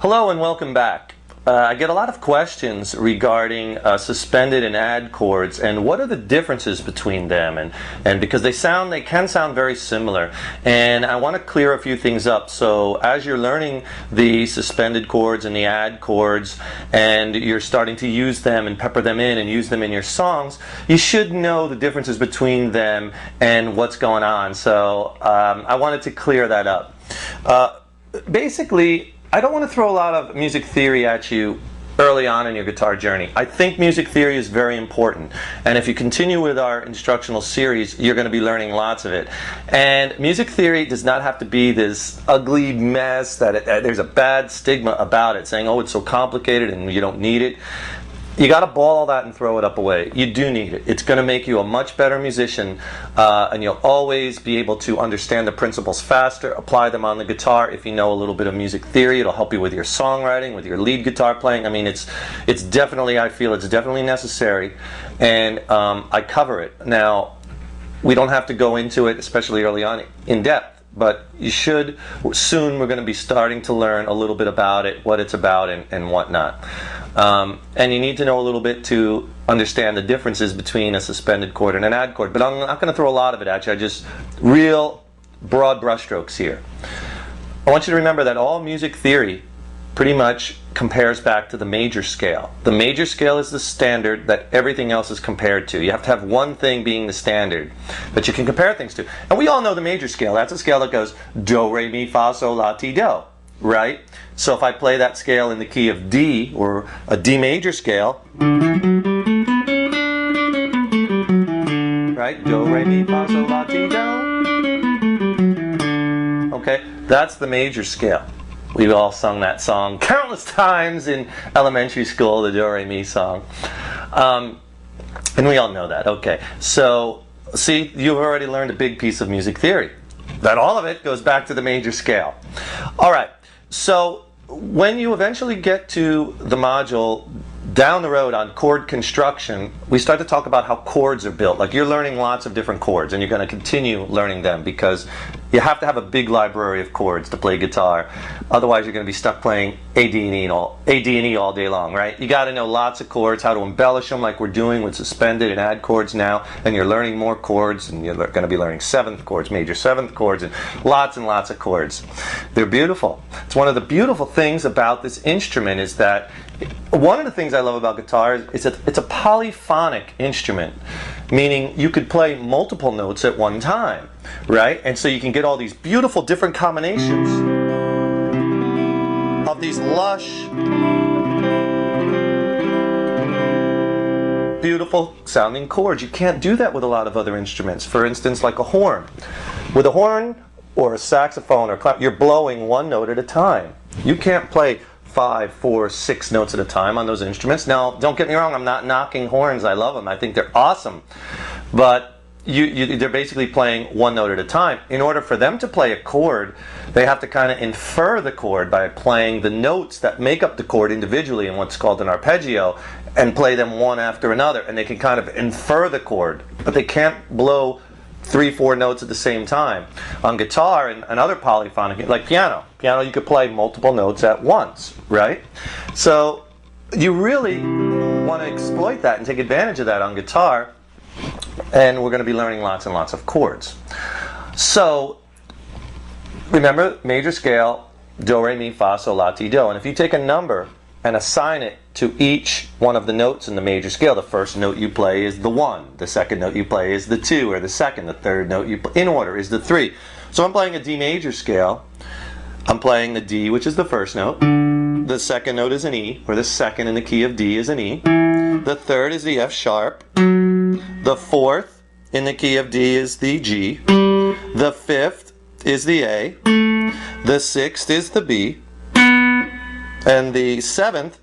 Hello and welcome back. I get a lot of questions regarding suspended and add chords and what are the differences between them, and because they can sound very similar, and I want to clear a few things up. So as you're learning the suspended chords and the add chords and you're starting to use them and pepper them in and use them in your songs, you should know the differences between them and what's going on. So I wanted to clear that up. Basically, I don't want to throw a lot of music theory at you early on in your guitar journey. I think music theory is very important, and if you continue with our instructional series, you're going to be learning lots of it. And music theory does not have to be this ugly mess that there's a bad stigma about it, saying, oh, it's so complicated and you don't need it. You got to ball all that and throw it up away. You do need it. It's going to make you a much better musician, and you'll always be able to understand the principles faster, apply them on the guitar. If you know a little bit of music theory, it'll help you with your songwriting, with your lead guitar playing. I mean, it's definitely, I feel it's definitely necessary, and I cover it. Now, we don't have to go into it, especially early on, in depth, but you should. Soon we're going to be starting to learn a little bit about it, what it's about, and whatnot. And you need to know a little bit to understand the differences between a suspended chord and an add chord. But I'm not going to throw a lot of it at you. I just real broad brushstrokes here. I want you to remember that all music theory pretty much compares back to the major scale. The major scale is the standard that everything else is compared to. You have to have one thing being the standard that you can compare things to. And we all know the major scale. That's a scale that goes do, re, mi, fa, sol, la, ti, do. Right? So if I play that scale in the key of D, or a D major scale, right? Do, re, mi, fa, sol, la, ti, do. Okay, that's the major scale. We've all sung that song countless times in elementary school, the Do, Re, Mi song. And we all know that. Okay, so see, you've already learned a big piece of music theory. That all of it goes back to the major scale. All right, so when you eventually get to the module down the road on chord construction, we start to talk about how chords are built. Like, you're learning lots of different chords, and you're going to continue learning them because you have to have a big library of chords to play guitar. Otherwise, you're going to be stuck playing A, D, and E all day long, right? You got to know lots of chords, how to embellish them like we're doing with suspended and add chords now, and you're learning more chords, and you're going to be learning seventh chords, major seventh chords, and lots of chords. They're beautiful. It's one of the beautiful things about this instrument is that one of the things I love about guitar is that it's a polyphonic instrument, meaning you could play multiple notes at one time, right? And so you can get all these beautiful different combinations of these lush, beautiful sounding chords. You can't do that with a lot of other instruments. For instance, like a horn. With a horn or a saxophone or clap, you're blowing one note at a time. You can't play 5, 4, 6 notes at a time on those instruments. Now, don't get me wrong, I'm not knocking horns. I love them. I think they're awesome. But they're basically playing one note at a time. In order for them to play a chord, they have to kind of infer the chord by playing the notes that make up the chord individually in what's called an arpeggio, and play them one after another. And they can kind of infer the chord, but they can't blow 3, 4 notes at the same time. On guitar and other polyphonic, like piano, you could play multiple notes at once, right? So you really want to exploit that and take advantage of that on guitar, and we're going to be learning lots and lots of chords. So remember, major scale, do, re, mi, fa, sol, la, ti, do. And if you take a number and assign it to each one of the notes in the major scale, the first note you play is the 1, the second note you play is the 2, or the second, the third note you play in order is the 3. So I'm playing a D major scale. I'm playing the D, which is the first note. The second note is an E, or the second in the key of D is an E. The third is the F sharp. The fourth in the key of D is the G. The fifth is the A. The sixth is the B. And the seventh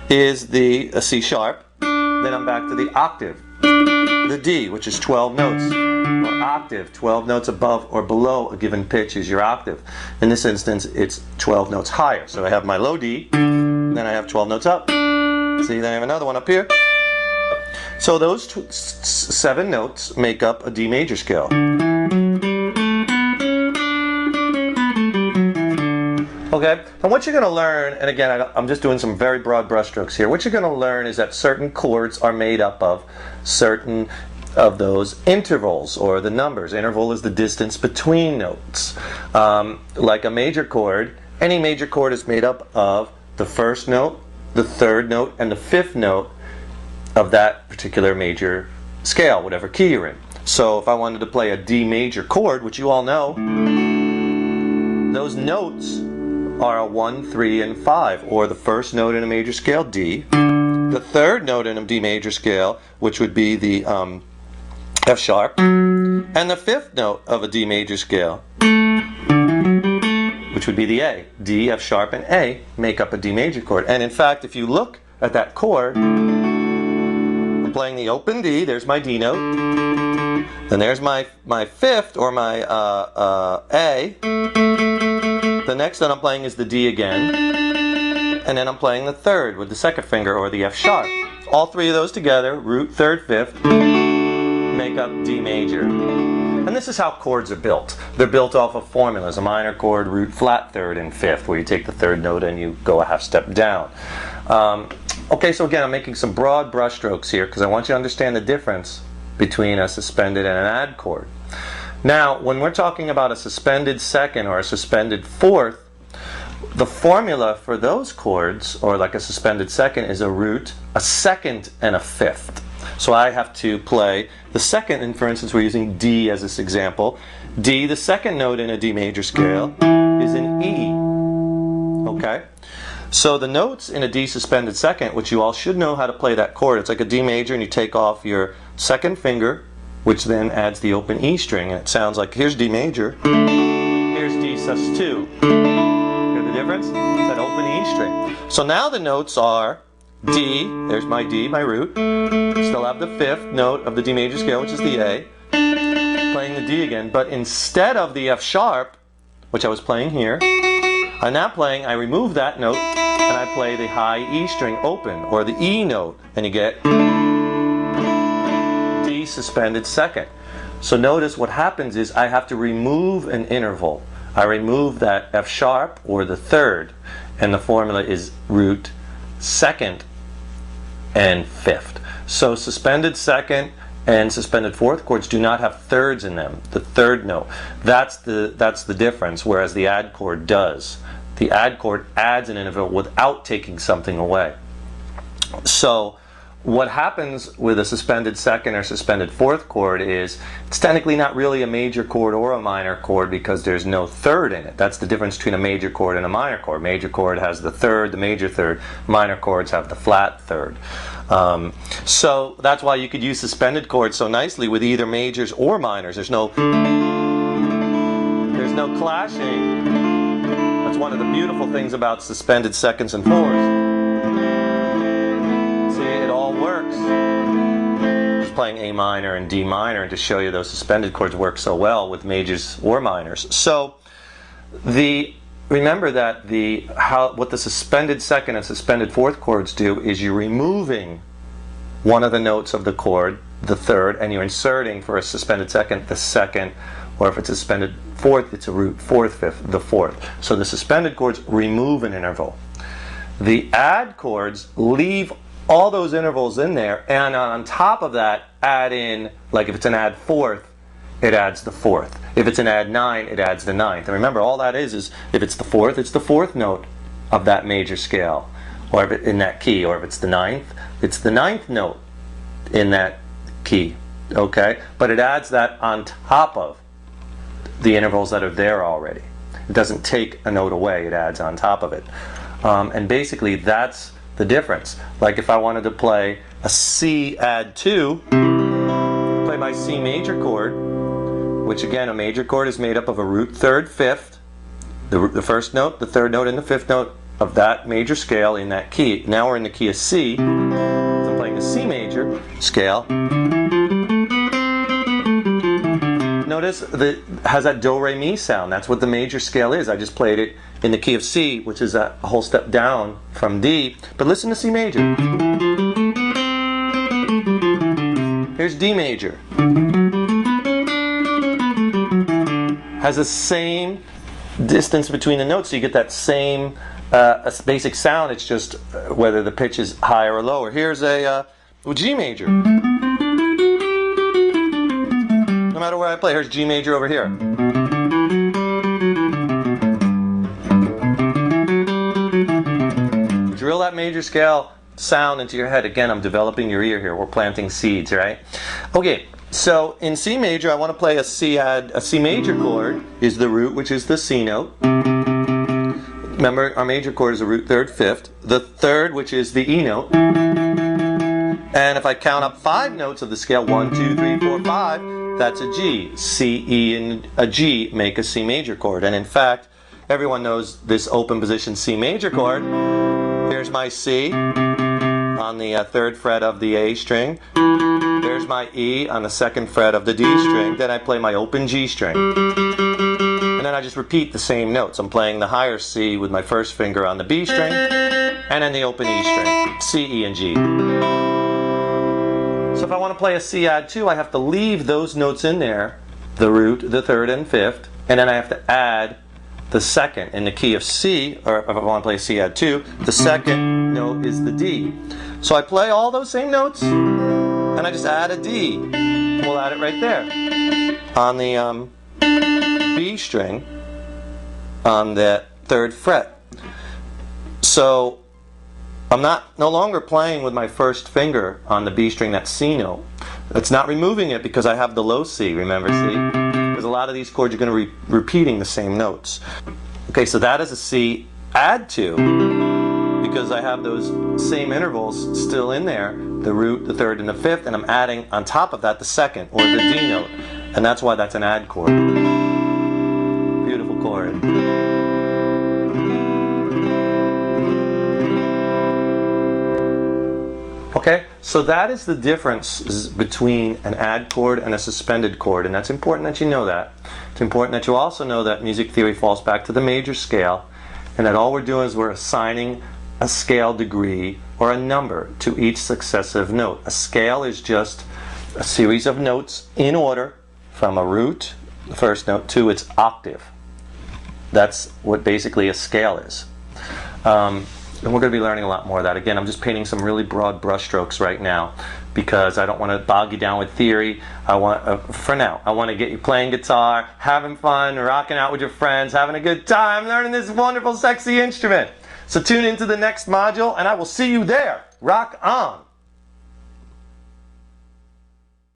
is the C sharp. Then I'm back to the octave, the D, which is 12 notes, or octave. 12 notes above or below a given pitch is your octave. In this instance, it's 12 notes higher. So I have my low D, then I have 12 notes up. See, then I have another one up here. So those 7 notes make up a D major scale. Okay, and what you're going to learn, and again, I'm just doing some very broad brushstrokes here. What you're going to learn is that certain chords are made up of certain of those intervals, or the numbers. Interval is the distance between notes. Like a major chord, any major chord is made up of the first note, the third note, and the fifth note of that particular major scale, whatever key you're in. So if I wanted to play a D major chord, which you all know, those notes are a 1, 3, and 5, or the first note in a major scale, D, the third note in a D major scale, which would be the F sharp, and the fifth note of a D major scale, which would be the A. D, F sharp, and A make up a D major chord. And in fact, if you look at that chord, I'm playing the open D, there's my D note, then there's my fifth, or my A. The next note I'm playing is the D again, and then I'm playing the third with the second finger, or the F sharp. All three of those together, root, third, fifth, make up D major. And this is how chords are built. They're built off of formulas. A minor chord, root, flat, third, and fifth, where you take the third note and you go a half step down. Okay, so again, I'm making some broad brushstrokes here because I want you to understand the difference between a suspended and an add chord. Now, when we're talking about a suspended second or a suspended fourth, the formula for those chords, or like a suspended second, is a root, a second, and a fifth. So I have to play the second, and for instance we're using D as this example. D, the second note in a D major scale, is an E. Okay? So the notes in a D suspended second, which you all should know how to play that chord, it's like a D major and you take off your second finger, which then adds the open E string, and it sounds like, here's D major, here's D sus2. Hear the difference? It's that open E string. So now the notes are D, there's my D, my root, still have the fifth note of the D major scale, which is the A, playing the D again, but instead of the F sharp, which I was playing here, I'm now playing, I remove that note, and I play the high E string open, or the E note, and you get D suspended second. So notice what happens is I have to remove an interval. I remove that F sharp, or the third, and the formula is root, second, and fifth. So suspended second and suspended fourth chords do not have thirds in them. The third note. That's the difference, whereas the add chord does. The add chord adds an interval without taking something away. So what happens with a suspended second or suspended fourth chord is it's technically not really a major chord or a minor chord because there's no third in it. That's the difference between a major chord and a minor chord. Major chord has the third, the major third. Minor chords have the flat third. So that's why you could use suspended chords so nicely with either majors or minors. There's no clashing. That's one of the beautiful things about suspended seconds and fourths. Just playing A minor and D minor, and to show you those suspended chords work so well with majors or minors. So remember that what the suspended second and suspended fourth chords do is you're removing one of the notes of the chord, the third, and you're inserting for a suspended second the second, or if it's a suspended fourth, it's a root, fourth, fifth, the fourth. So the suspended chords remove an interval. The add chords leave all those intervals in there, and on top of that add in, like if it's an add fourth, it adds the fourth. If it's an add nine, it adds the ninth. And remember, all that is if it's the fourth note of that major scale, or if in that key, or if it's the ninth note in that key. Okay? But it adds that on top of the intervals that are there already. It doesn't take a note away, it adds on top of it. And basically that's the difference. Like if I wanted to play a C add 2, play my C major chord, which again, a major chord is made up of a root, third, fifth, the first note, the third note, and the fifth note of that major scale in that key. Now we're in the key of C, so I'm playing the C major scale. Notice that it has that do re mi sound. That's what the major scale is. I just played it in the key of C, which is a whole step down from D. But listen to C major. Here's D major. Has the same distance between the notes, so you get that same basic sound. It's just whether the pitch is higher or lower. Here's a G major. No matter where I play, here's G major over here. Drill that major scale sound into your head. Again, I'm developing your ear here. We're planting seeds, right? Okay, so in C major, I want to play a C major chord is the root, which is the C note. Remember, our major chord is a root third fifth. The third, which is the E note. And if I count up 5 notes of the scale, 1, 2, 3, 4, 5, that's a G. C, E, and a G make a C major chord. And in fact, everyone knows this open position C major chord. Here's my C on the 3rd fret of the A string. There's my E on the 2nd fret of the D string. Then I play my open G string. And then I just repeat the same notes. I'm playing the higher C with my first finger on the B string, and then the open E string. C, E, and G. So if I want to play a C add 2, I have to leave those notes in there, the root, the 3rd, and 5th, and then I have to add the 2nd in the key of C, or if I want to play C add 2, the 2nd note is the D. So I play all those same notes, and I just add a D. We'll add it right there on the B string on that 3rd fret. So I'm no longer playing with my first finger on the B string, that C note. It's not removing it because I have the low C, remember, see? Because a lot of these chords you're going to be repeating the same notes. Okay, so that is a C add 2 because I have those same intervals still in there, the root, the 3rd, and the 5th, and I'm adding on top of that the 2nd, or the D note. And that's why that's an add chord. Beautiful chord. Okay, so that is the difference between an add chord and a suspended chord, and that's important that you know that. It's important that you also know that music theory falls back to the major scale, and that all we're doing is we're assigning a scale degree or a number to each successive note. A scale is just a series of notes in order from a root, the first note, to its octave. That's what basically a scale is. And we're going to be learning a lot more of that. Again, I'm just painting some really broad brushstrokes right now because I don't want to bog you down with theory. For now, I want to get you playing guitar, having fun, rocking out with your friends, having a good time, learning this wonderful, sexy instrument. So tune into the next module, and I will see you there. Rock on!